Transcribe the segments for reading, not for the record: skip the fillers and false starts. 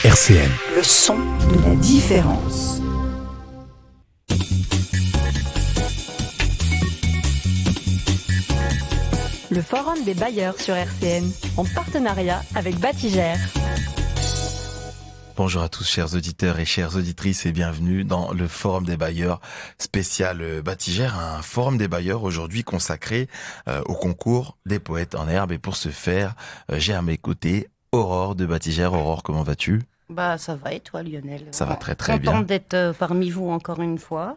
RCN. Le son de la différence. Le Forum des bailleurs sur RCN, en partenariat avec Batigère. Bonjour à tous chers auditeurs et chères auditrices et bienvenue dans le Forum des bailleurs spécial Batigère, un Forum des bailleurs aujourd'hui consacré au concours des poètes en herbe. Et pour ce faire, j'ai à mes côtés Aurore de Batigère. Aurore, comment vas-tu ? Ça va et toi Lionel ? Ça va très très bien. Contente d'être parmi vous encore une fois.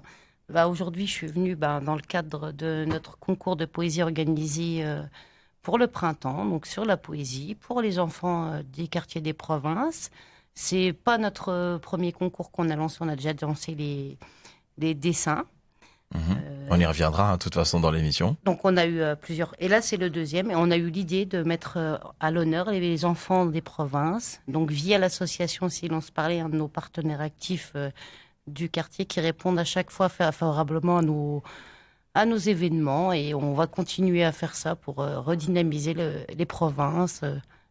Aujourd'hui je suis venue dans le cadre de notre concours de poésie organisé pour le printemps, donc sur la poésie, pour les enfants des quartiers des provinces. C'est pas notre premier concours qu'on a lancé, on a déjà lancé les dessins. On y reviendra de toute façon dans l'émission. Donc on a eu plusieurs, et là c'est le deuxième, et on a eu l'idée de mettre à l'honneur les enfants des provinces, donc via l'association Silence Parler, un de nos partenaires actifs du quartier qui répondent à chaque fois favorablement à nos événements, et on va continuer à faire ça pour redynamiser les provinces,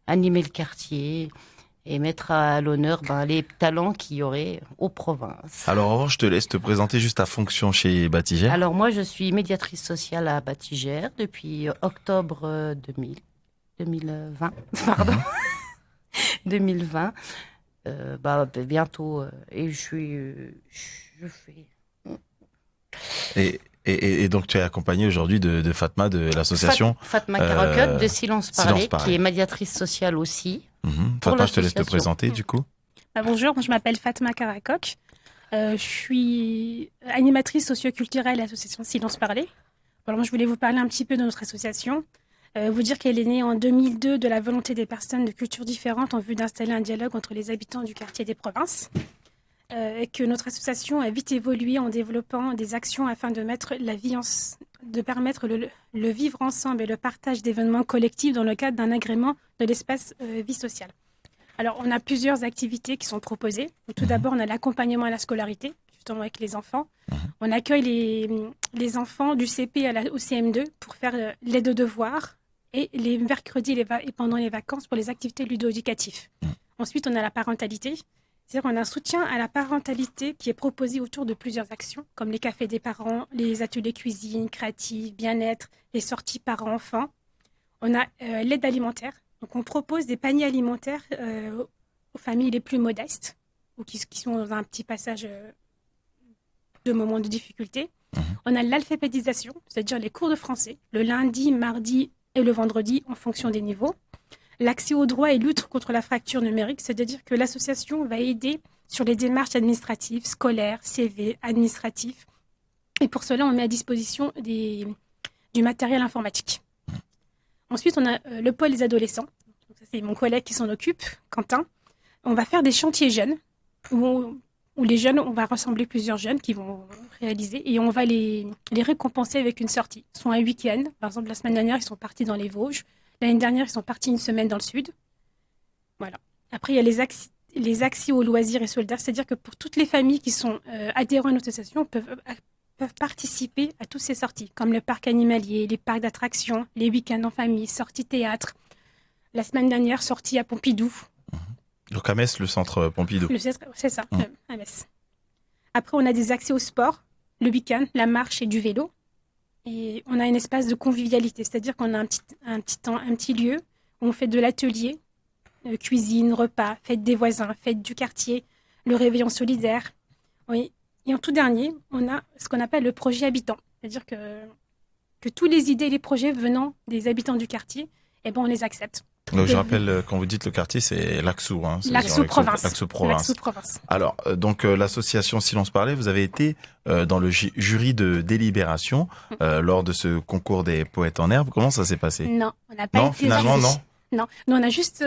animer le quartier et mettre à l'honneur les talents qu'il y aurait aux provinces. Alors Aurore, je te laisse te présenter juste ta fonction chez Batigère. Alors moi, je suis médiatrice sociale à Batigère depuis octobre 2020. Pardon. 2020. Bientôt. Et je fais... Et donc tu es accompagnée aujourd'hui de Fatma de l'association Fatma Karakoc de Silence Parler, qui est médiatrice sociale aussi. Fatma, je te laisse te présenter du coup. Bonjour, je m'appelle Fatma Karakoc. Je suis animatrice socio-culturelle à l'association Silence Parler. Alors, je voulais vous parler un petit peu de notre association. Vous dire qu'elle est née en 2002 de la volonté des personnes de cultures différentes en vue d'installer un dialogue entre les habitants du quartier des provinces. Et que notre association a vite évolué en développant des actions afin de permettre le vivre ensemble et le partage d'événements collectifs dans le cadre d'un agrément de l'espace vie sociale. Alors, on a plusieurs activités qui sont proposées. Tout d'abord, on a l'accompagnement à la scolarité, justement avec les enfants. On accueille les enfants du CP au CM2 pour faire l'aide aux devoirs et les mercredis et pendant les vacances pour les activités ludo-éducatives. Ensuite, on a la parentalité. C'est-à-dire qu'on a un soutien à la parentalité qui est proposé autour de plusieurs actions, comme les cafés des parents, les ateliers cuisine, créatifs, bien-être, les sorties parents-enfants. On a l'aide alimentaire. Donc, on propose des paniers alimentaires aux familles les plus modestes ou qui sont dans un petit passage de moments de difficulté. On a l'alphabétisation, c'est-à-dire les cours de français, le lundi, mardi et le vendredi en fonction des niveaux. L'accès aux droits et lutte contre la fracture numérique, c'est-à-dire que l'association va aider sur les démarches administratives, scolaires, CV, administratifs. Et pour cela, on met à disposition du matériel informatique. Ensuite, on a le pôle des adolescents. Donc, ça, c'est mon collègue qui s'en occupe, Quentin. On va faire des chantiers jeunes où les jeunes, on va rassembler plusieurs jeunes qui vont réaliser et on va les récompenser avec une sortie. Soit un week-end. Par exemple, la semaine dernière, ils sont partis dans les Vosges. L'année dernière, ils sont partis une semaine dans le sud. Voilà. Après, il y a les accès aux loisirs et solidaires, c'est-à-dire que pour toutes les familles qui sont adhérents à notre association peuvent participer à toutes ces sorties, comme le parc animalier, les parcs d'attractions, les week-ends en famille, sorties théâtre. La semaine dernière, sortie à Pompidou. Donc à Metz, le centre Pompidou. C'est ça, à Metz. Après, on a des accès au sport, le week-end, la marche et du vélo. Et on a un espace de convivialité, c'est-à-dire qu'on a un petit lieu où on fait de l'atelier, cuisine, repas, fête des voisins, fête du quartier, le réveillon solidaire. Oui. Et en tout dernier, on a ce qu'on appelle le projet habitant, c'est-à-dire que toutes les idées et les projets venant des habitants du quartier, on les accepte. Donc je rappelle, quand vous dites le quartier, c'est l'Axou. L'Axou Province. L'Axou Province. Alors, donc l'association Silence Parler, vous avez été dans le jury de délibération lors de ce concours des poètes en herbe. Comment ça s'est passé ? Non, on n'a pas été finalement, jury. Non, nous, on a juste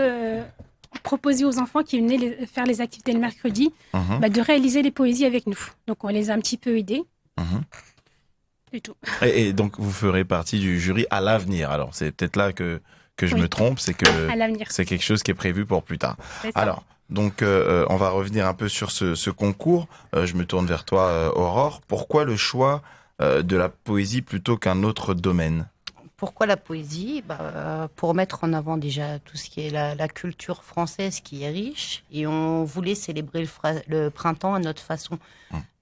proposé aux enfants qui venaient faire les activités le mercredi de réaliser les poésies avec nous. Donc, on les a un petit peu aidés. Du tout. Et donc, vous ferez partie du jury à l'avenir. Alors, c'est peut-être là que je me trompe, c'est que c'est quelque chose qui est prévu pour plus tard. Alors, donc, on va revenir un peu sur ce concours. Je me tourne vers toi, Aurore. Pourquoi le choix de la poésie plutôt qu'un autre domaine ? Pourquoi la poésie? Pour mettre en avant déjà tout ce qui est la culture française qui est riche. Et on voulait célébrer le printemps à notre façon.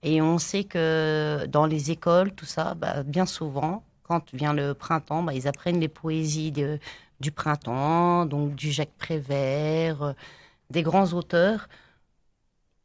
Et on sait que dans les écoles, tout ça, bien souvent, quand vient le printemps, ils apprennent les poésies du printemps, donc du Jacques Prévert, des grands auteurs.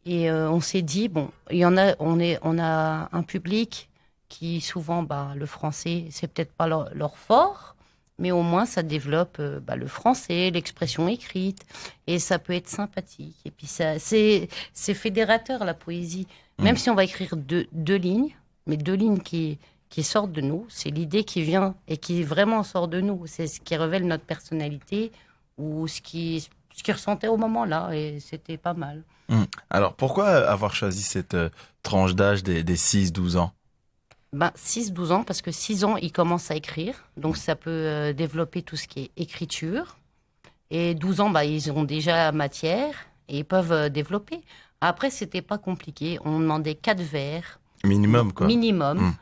Et on s'est dit, il y en a, on a un public qui souvent, le français, c'est peut-être pas leur fort, mais au moins ça développe le français, l'expression écrite, et ça peut être sympathique. Et puis c'est fédérateur la poésie, même si on va écrire deux lignes, mais deux lignes qui sortent de nous, c'est l'idée qui vient et qui vraiment sort de nous, c'est ce qui révèle notre personnalité ou ce qui ressentait au moment là, et c'était pas mal. Alors pourquoi avoir choisi cette tranche d'âge des 6-12 ans? 6-12 ans, parce que 6 ans, ils commencent à écrire. Donc, ça peut développer tout ce qui est écriture. Et 12 ans, ils ont déjà matière et ils peuvent développer. Après, c'était pas compliqué. On demandait 4 vers. Minimum, quoi. Minimum.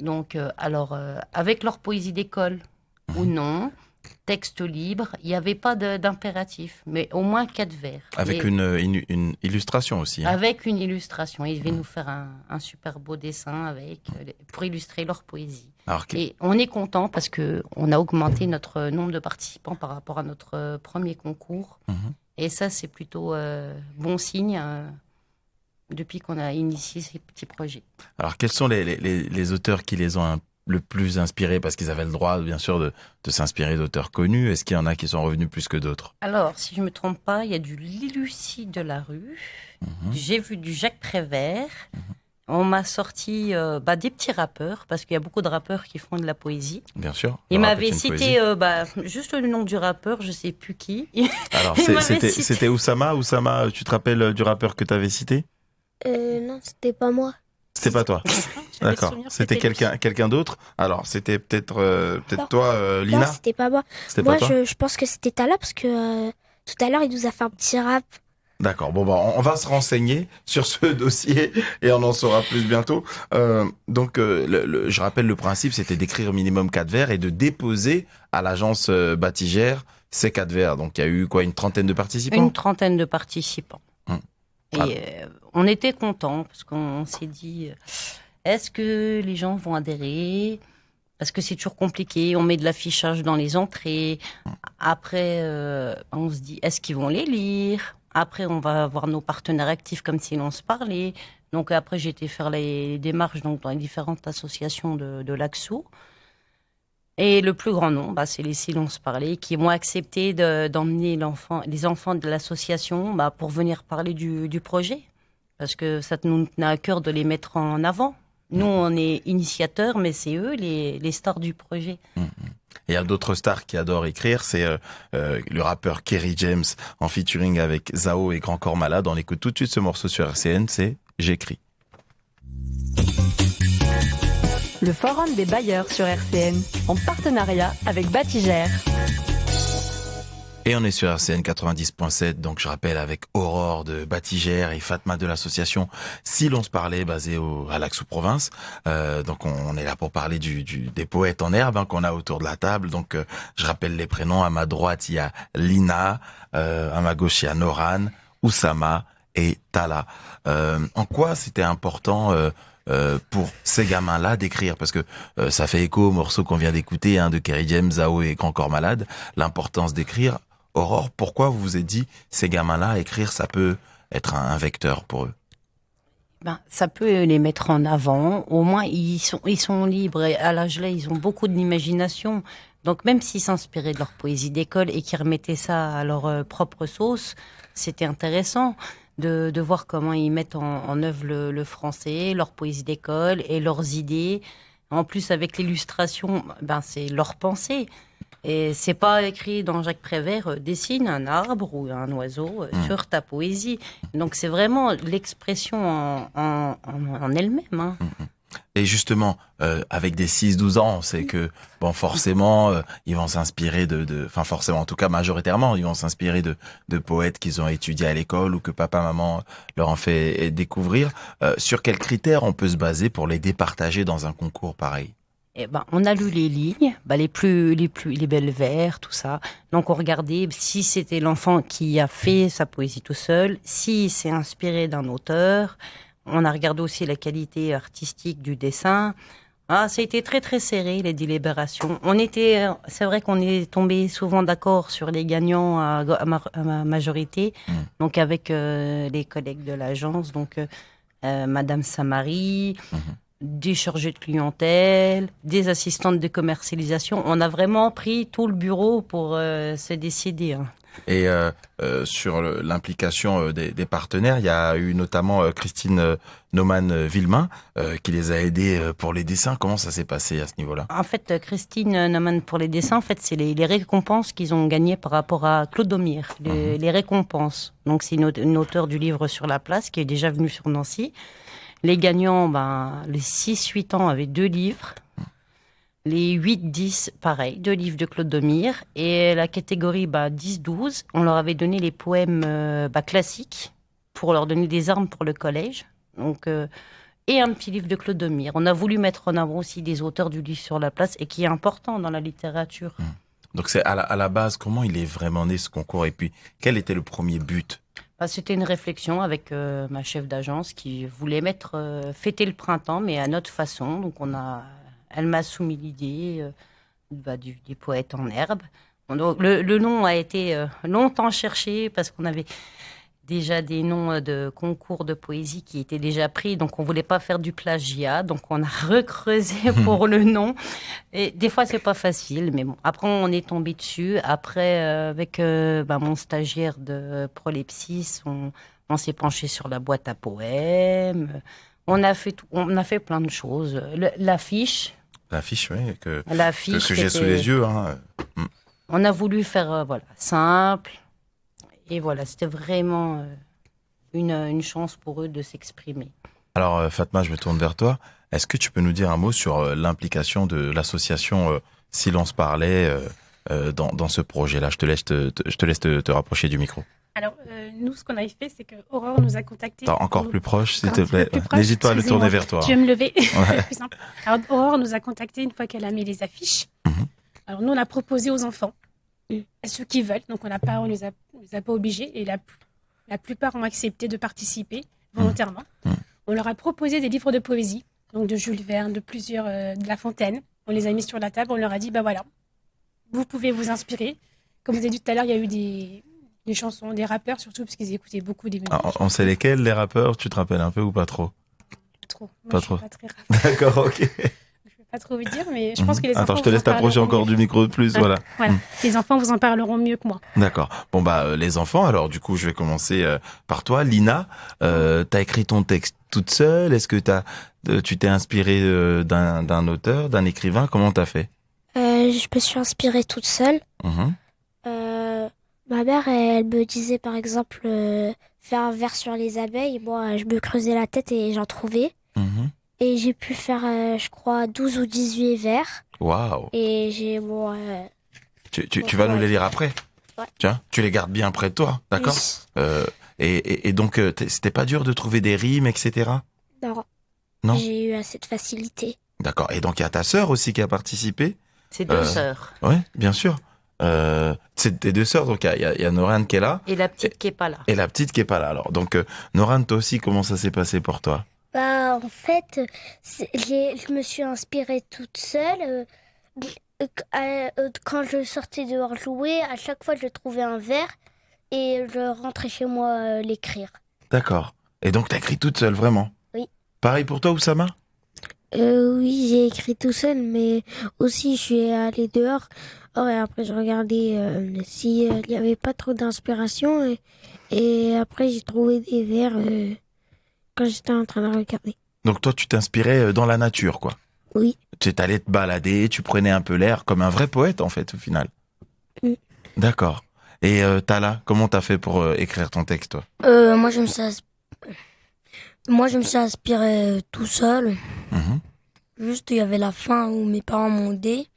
Donc, avec leur poésie d'école ou non, texte libre, il n'y avait pas d'impératif, mais au moins 4 vers. Avec une illustration aussi. Avec une illustration. Ils devaient nous faire un super beau dessin pour illustrer leur poésie. Et on est content parce qu'on a augmenté notre nombre de participants par rapport à notre premier concours. Et ça, c'est plutôt bon signe depuis qu'on a initié ces petits projets. Alors, quels sont les auteurs qui les ont le plus inspirés, parce qu'ils avaient le droit, bien sûr, de s'inspirer d'auteurs connus? Est-ce qu'il y en a qui sont revenus plus que d'autres? Alors, si je ne me trompe pas, il y a du Lucie Delarue, j'ai vu du Jacques Prévert, on m'a sorti des petits rappeurs, parce qu'il y a beaucoup de rappeurs qui font de la poésie. Bien sûr. Il m'avait cité juste le nom du rappeur, je ne sais plus qui. Alors, c'était Oussama. Oussama, tu te rappelles du rappeur que tu avais cité? Non, c'était pas moi. C'était pas toi. D'accord. C'était quelqu'un d'autre. Alors, c'était peut-être toi, Lina. Non, c'était pas moi. Moi, je pense que c'était Tala parce que tout à l'heure, il nous a fait un petit rap. D'accord. On va se renseigner sur ce dossier et on en saura plus bientôt. Donc, je rappelle le principe, c'était d'écrire minimum 4 vers et de déposer à l'agence Batigère ces 4 vers. Donc, il y a eu une trentaine de participants? Une trentaine de participants. Et on était contents parce qu'on s'est dit, est-ce que les gens vont adhérer? Parce que c'est toujours compliqué, on met de l'affichage dans les entrées. Après, on se dit, est-ce qu'ils vont les lire? Après, on va avoir nos partenaires actifs comme si l'on se parlait. Donc après, j'ai été faire les démarches dans les différentes associations de l'Axou. Et le plus grand nombre, c'est les Silences Parler, qui m'ont accepté d'emmener les enfants de l'association pour venir parler du projet. Parce que ça nous tenait à cœur de les mettre en avant. Nous, on est initiateurs, mais c'est eux les stars du projet. Et il y a d'autres stars qui adorent écrire, c'est le rappeur Kerry James en featuring avec Zao et Grand Corps Malade. On écoute tout de suite ce morceau sur RCN, c'est J'écris. Le Forum des bailleurs sur RCN, en partenariat avec Batigère. Et on est sur RCN 90.7, donc je rappelle avec Aurore de Batigère et Fatma de l'association Si l'on se parlait, basée à l'Aix-Province. Donc on est là pour parler des poètes en herbe qu'on a autour de la table. Donc je rappelle les prénoms. À ma droite, il y a Lina, à ma gauche, il y a Noran, Oussama et Tala. En quoi c'était important pour ces gamins-là d'écrire, parce que ça fait écho au morceau qu'on vient d'écouter de Kerry James, Zao et Grand Corps Malade, l'importance d'écrire. Aurore, pourquoi vous vous êtes dit, ces gamins-là, écrire, ça peut être un vecteur pour eux? Ça peut les mettre en avant. Au moins, ils sont libres. Et à l'âge-là, ils ont beaucoup d'imagination. Donc, même s'ils s'inspiraient de leur poésie d'école et qu'ils remettaient ça à leur propre sauce, c'était intéressant de voir comment ils mettent en œuvre le français, leur poésie d'école et leurs idées. En plus, avec l'illustration, c'est leur pensée. Et c'est pas écrit dans Jacques Prévert, dessine un arbre ou un oiseau sur ta poésie. Donc c'est vraiment l'expression en elle-même. Et justement, avec des 6-12 ans, on sait que, forcément, ils vont s'inspirer forcément, en tout cas majoritairement, ils vont s'inspirer de poètes qu'ils ont étudiés à l'école ou que papa, maman leur ont fait découvrir. Sur quels critères on peut se baser pour les départager dans un concours pareil? Et ben, on a lu les lignes, les belles vers, tout ça. Donc, on regardait si c'était l'enfant qui a fait sa poésie tout seul, s'il s'est inspiré d'un auteur. On a regardé aussi la qualité artistique du dessin. Ah, ça a été très, très serré, les délibérations. C'est vrai qu'on est tombé souvent d'accord sur les gagnants à majorité. Donc, avec les collègues de l'agence, donc, Madame Samari, des chargés de clientèle, des assistantes de commercialisation. On a vraiment pris tout le bureau pour se décider. Et sur l'implication des partenaires, il y a eu notamment Christine Naumann-Villemain qui les a aidés pour les dessins. Comment ça s'est passé à ce niveau-là? En fait, Christine Naumann pour les dessins, en fait, c'est les récompenses qu'ils ont gagnées par rapport à Claude Domire, les récompenses. Donc, c'est une auteure du livre Sur la place qui est déjà venue sur Nancy. Les gagnants, les 6-8 ans avaient 2 livres. Les 8-10, pareil, 2 livres de Claude Domire. Et la catégorie 10-12, on leur avait donné les poèmes classiques pour leur donner des armes pour le collège. Donc, et un petit livre de Claude Domire. On a voulu mettre en avant aussi des auteurs du livre Sur la place et qui est important dans la littérature. Donc, c'est à la base, comment il est vraiment né ce concours? Et puis, quel était le premier but? C'était une réflexion avec ma chef d'agence qui voulait fêter le printemps, mais à notre façon. Donc, elle m'a soumis l'idée des poètes en herbe. Donc, le nom a été longtemps cherché parce qu'on avait déjà des noms de concours de poésie qui étaient déjà pris. Donc, on voulait pas faire du plagiat. Donc, on a recreusé pour le nom. Et des fois, c'est pas facile. Mais bon, après, on est tombé dessus. Après, avec mon stagiaire de Prolepsis, on s'est penché sur la boîte à poèmes. On a fait plein de choses. L'affiche. L'affiche, oui, que j'ai sous était... les yeux. On a voulu faire simple. Et voilà, c'était vraiment une chance pour eux de s'exprimer. Alors, Fatma, je me tourne vers toi. Est-ce que tu peux nous dire un mot sur l'implication de l'association Silence Parlait dans ce projet-là? Je te laisse te rapprocher du micro. Alors, nous, ce qu'on avait fait, c'est que Aurore nous a contactés. Encore plus proche, s'il te plaît. N'hésite pas à le tourner vers toi. Je vais me lever. C'est plus simple. Alors, Aurore nous a contactés une fois qu'elle a mis les affiches. Alors, nous, on a proposé aux enfants, à ceux qui veulent. Donc, on les a pas obligés. Et la plupart ont accepté de participer volontairement. On leur a proposé des livres de poésie, donc de Jules Verne, de La Fontaine. On les a mis sur la table. On leur a dit, voilà, vous pouvez vous inspirer. Comme vous avez dit tout à l'heure, il y a eu des chansons, des rappeurs surtout, parce qu'ils écoutaient beaucoup des musiques. On sait lesquels, les rappeurs? Tu te rappelles un peu ou pas trop? Trop. Moi, pas je trop. suis pas très rappeur. D'accord, ok. Je vais pas trop vous dire, mais je pense que les enfants... Attends, je te laisse t'approcher encore du micro de plus, voilà. Les enfants vous en parleront mieux que moi. D'accord. Bon, les enfants, alors du coup, je vais commencer par toi. Lina, t'as écrit ton texte toute seule? Est-ce que tu t'es inspirée d'un auteur, d'un écrivain? Comment t'as fait? Je me suis inspirée toute seule. Ma mère, elle me disait par exemple faire un vers sur les abeilles. Moi, je me creusais la tête et j'en trouvais. Et j'ai pu faire, je crois, 12 ou 18 vers. Waouh. Et j'ai Tu vas nous les lire après? Ouais. Tiens, tu les gardes bien près de toi, d'accord? Oui. Et donc, c'était pas dur de trouver des rimes, etc.? Non. J'ai eu assez de facilité. D'accord. Et donc, il y a ta sœur aussi qui a participé? C'est 2 sœurs. Oui, bien sûr. C'est tes 2 sœurs, donc il y a Noran qui est là. Et la petite qui est pas là. Et la petite qui est pas là. Alors, donc, Noran, toi aussi, comment ça s'est passé pour toi? En fait, je me suis inspirée toute seule. Quand je sortais dehors jouer, à chaque fois, je trouvais un vers et je rentrais chez moi l'écrire. D'accord. Et donc, t'as écrit toute seule, vraiment? Oui. Pareil pour toi, Oussama? Oui, j'ai écrit tout seul, mais aussi je suis allée dehors. Et après, je regardais s'il n'y avait pas trop d'inspiration. Et après, j'ai trouvé des vers quand j'étais en train de regarder. Donc toi, tu t'inspirais dans la nature, quoi? Oui. Tu allais te balader, tu prenais un peu l'air, comme un vrai poète, en fait, au final. D'accord. Et Tala, comment t'as fait pour écrire ton texte, toi? Moi, je me suis inspiré tout seul. Juste, il y avait la fin où mes parents m'ont aidé.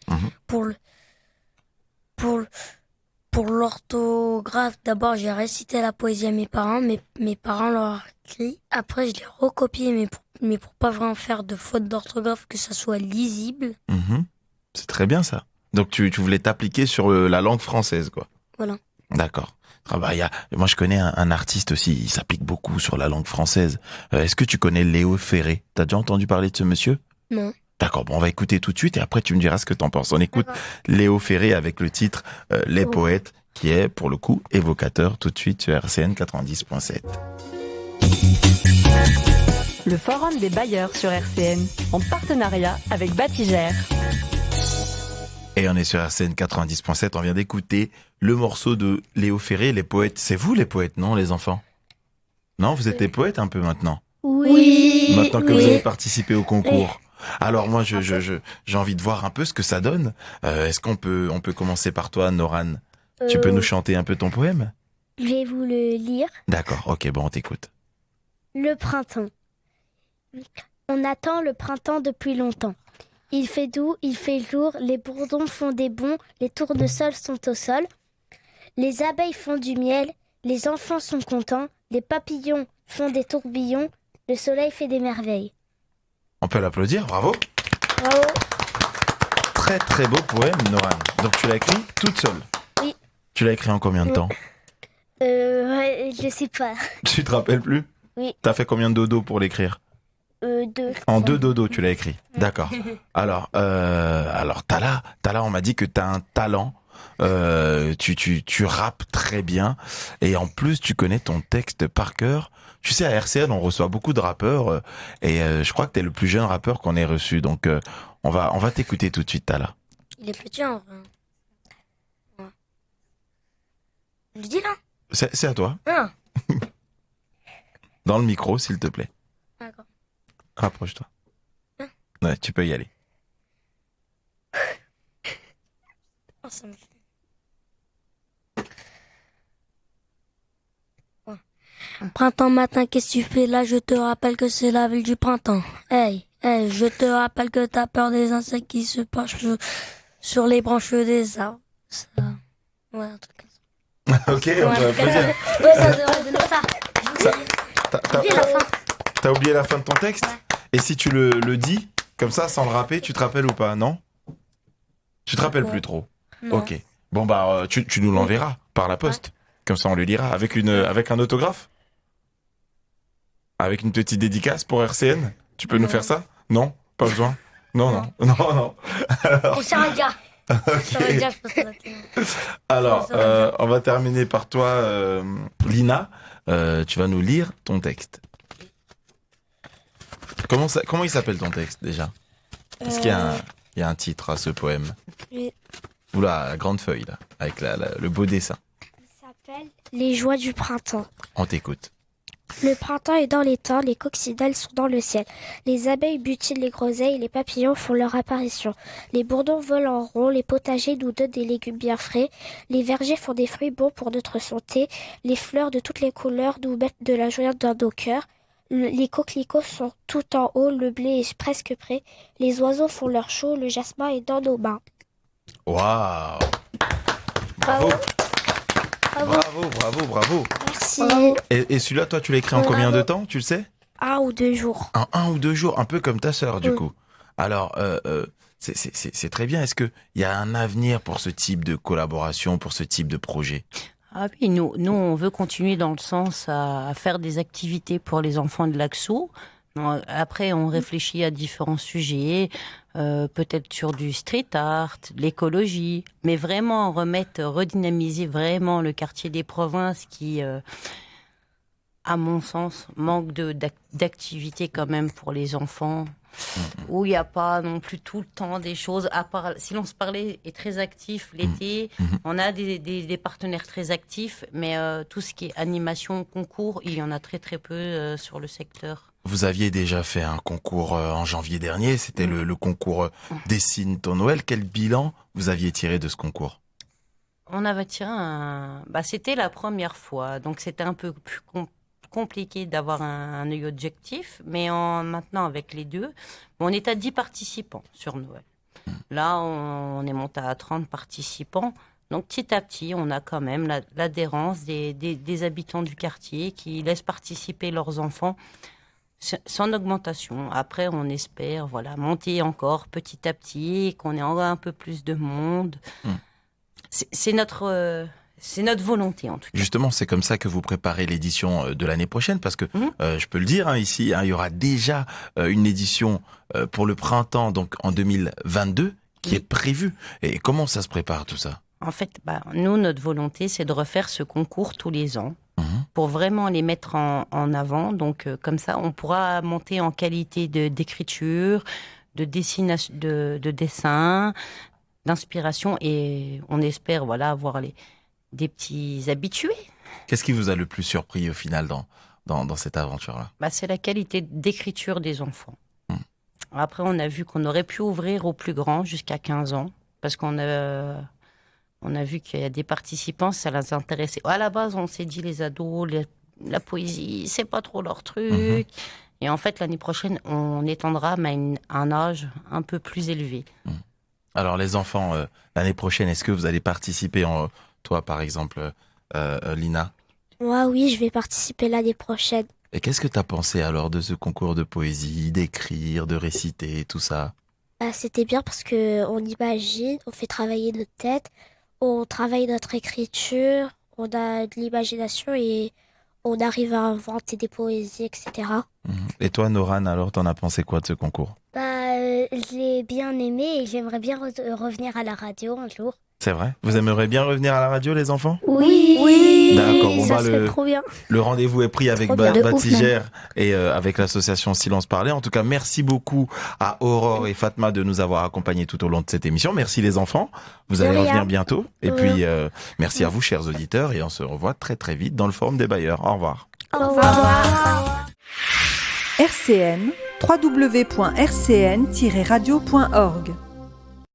Pour l'orthographe, d'abord, j'ai récité la poésie à mes parents. Mes parents l'ont écrit. Après, je l'ai recopié, mais pour pas vraiment faire de fautes d'orthographe, que ça soit lisible. Mhm. C'est très bien ça. Donc tu voulais t'appliquer sur la langue française, quoi. Voilà. D'accord. Ah bah, moi je connais un artiste aussi, il s'applique beaucoup sur la langue française. Est-ce que tu connais Léo Ferré? T'as déjà entendu parler de ce monsieur? Non. D'accord, bon on va écouter tout de suite et après tu me diras ce que t'en penses. On écoute D'accord. Léo Ferré avec le titre Les Poètes, qui est pour le coup évocateur, tout de suite sur RCN 90.7. Le Forum des bailleurs sur RCN, en partenariat avec Batigère. Et on est sur RCN 90.7, on vient d'écouter le morceau de Léo Ferré, Les Poètes. C'est vous les poètes, non les enfants? Non, vous êtes des poètes un peu maintenant? Oui. Maintenant que vous avez participé au concours. Alors moi, j'ai envie de voir un peu ce que ça donne. Est-ce on peut commencer par toi, Noran? Tu peux nous chanter un peu ton poème? Je vais vous le lire. D'accord, ok, bon, on t'écoute. Le printemps. On attend le printemps depuis longtemps. Il fait doux, il fait jour, les bourdons font des bonds, les tournesols sont au sol. Les abeilles font du miel, les enfants sont contents, les papillons font des tourbillons, le soleil fait des merveilles. On peut l'applaudir, bravo. Bravo. Très très beau poème, Noran. Donc tu l'as écrit toute seule? Oui. Tu l'as écrit en combien de temps? Ouais, je sais pas. Tu te rappelles plus? Oui. T'as fait combien de dodo pour l'écrire? 2. En 2 dodo, tu l'as écrit. D'accord. Alors, Tala, on m'a dit que t'as un talent. Tu rappes très bien. Et en plus, tu connais ton texte par cœur. Tu sais, à RCN, on reçoit beaucoup de rappeurs. Et je crois que t'es le plus jeune rappeur qu'on ait reçu. Donc, on va t'écouter tout de suite, Tala. Il est petit en vrai. Ouais. Je dis là? C'est à toi. Ah. Dans le micro, s'il te plaît. D'accord. Rapproche-toi. Hein? Ouais, tu peux y aller. Oh, ça me fait. Ouais. Printemps matin, qu'est-ce que tu fais là? Je te rappelle que c'est la ville du printemps. Hey, je te rappelle que t'as peur des insectes qui se penchent sur les branches des arbres. Ça... Ouais, un truc comme ça. Ok, on peut applaudir. Ouais, ça devrait donner ça. T'as oublié la fin. T'as oublié la fin de ton texte? Et si tu le dis, comme ça, sans le rapper, tu te rappelles ou pas, non? Tu te rappelles plus trop? Non. Ok. Bon, bah, tu nous l'enverras par la poste. Comme ça, on le lira. Avec un autographe? Avec une petite dédicace pour RCN? Tu peux nous faire ça? Non? Pas besoin? Non. Alors, C'est un gars. Ça va ok. déjà, je pense que ça va être- Alors, Ça va bien. on va terminer par toi, Lina. Tu vas nous lire ton texte. Comment il s'appelle ton texte déjà? Est-ce qu'il y a un titre à ce poème? Oui. Oula, la grande feuille là, avec le beau dessin. Ça s'appelle Les joies du printemps. On t'écoute. Le printemps est dans les temps, les coccinelles sont dans le ciel. Les abeilles butinent les groseilles, les papillons font leur apparition. Les bourdons volent en rond, les potagers nous donnent des légumes bien frais. Les vergers font des fruits bons pour notre santé. Les fleurs de toutes les couleurs nous mettent de la joie dans nos cœurs. Les coquelicots sont tout en haut, le blé est presque prêt. Les oiseaux font leur show, le jasmin est dans nos mains. Waouh! Bravo. Bravo. Merci. Et celui-là, toi, tu l'as écrit en Bravo. combien de temps, tu le sais? 1 ou 2 jours. En 1 ou 2 jours, un peu comme ta sœur, du Mm. coup. Alors, c'est très bien. Est-ce qu'il y a un avenir pour ce type de collaboration, pour ce type de projet? Ah oui, nous, on veut continuer dans le sens à faire des activités pour les enfants de l'Axou. Après, on réfléchit à différents sujets, peut-être sur du street art, l'écologie, mais vraiment redynamiser vraiment le quartier des provinces qui, à mon sens, manque d'activités quand même pour les enfants, où il n'y a pas non plus tout le temps des choses, à part Silence Parler est très actif l'été, on a des partenaires très actifs, mais tout ce qui est animation, concours, il y en a très très peu sur le secteur. Vous aviez déjà fait un concours en janvier dernier, c'était le concours Dessine ton Noël. Quel bilan vous aviez tiré de ce concours? On avait tiré c'était la première fois, donc c'était un peu plus compliqué d'avoir un œil objectif, mais maintenant avec les deux, on est à 10 participants sur Noël. Là, on est monté à 30 participants. Donc petit à petit, on a quand même l'adhérence des habitants du quartier qui laissent participer leurs enfants C'est en augmentation. Après, on espère monter encore petit à petit, qu'on ait encore un peu plus de monde. C'est notre volonté, en tout cas. Justement, c'est comme ça que vous préparez l'édition de l'année prochaine, parce que je peux le dire ici, il y aura déjà une édition pour le printemps, donc en 2022, qui est prévue. Et comment ça se prépare tout ça? En fait, nous, notre volonté, c'est de refaire ce concours tous les ans pour vraiment les mettre en avant. Donc, comme ça, on pourra monter en qualité d'écriture, de dessin, d'inspiration, et on espère avoir des petits habitués. Qu'est-ce qui vous a le plus surpris au final dans cette aventure-là? C'est la qualité d'écriture des enfants. Après, on a vu qu'on aurait pu ouvrir aux plus grands jusqu'à 15 ans, parce qu'on a vu qu'il y a des participants, ça les intéressait. À la base, on s'est dit les ados, la poésie, c'est pas trop leur truc. Et en fait, l'année prochaine, on étendra à un âge un peu plus élevé. Alors les enfants, l'année prochaine, est-ce que vous allez participer toi par exemple, Lina? Moi, oui, je vais participer l'année prochaine. Et qu'est-ce que tu as pensé alors de ce concours de poésie, d'écrire, de réciter, tout ça? C'était bien parce que on imagine, on fait travailler notre tête, on travaille notre écriture, on a de l'imagination et on arrive à inventer des poésies, etc. Et toi, Noran, alors, t'en as pensé quoi de ce concours? Je l'ai bien aimé et j'aimerais bien revenir à la radio un jour. C'est vrai? Vous aimeriez bien revenir à la radio, les enfants? Oui. D'accord, bon, ça serait trop bien. Le rendez-vous est pris avec Batigère et avec l'association Silence Parler. En tout cas, merci beaucoup à Aurore et Fatma de nous avoir accompagnés tout au long de cette émission. Merci les enfants. Vous allez revenir bientôt. Et puis, merci à vous, chers auditeurs. Et on se revoit très très vite dans le Forum des Bailleurs. Au revoir. Au revoir. RCN, www.rcn-radio.org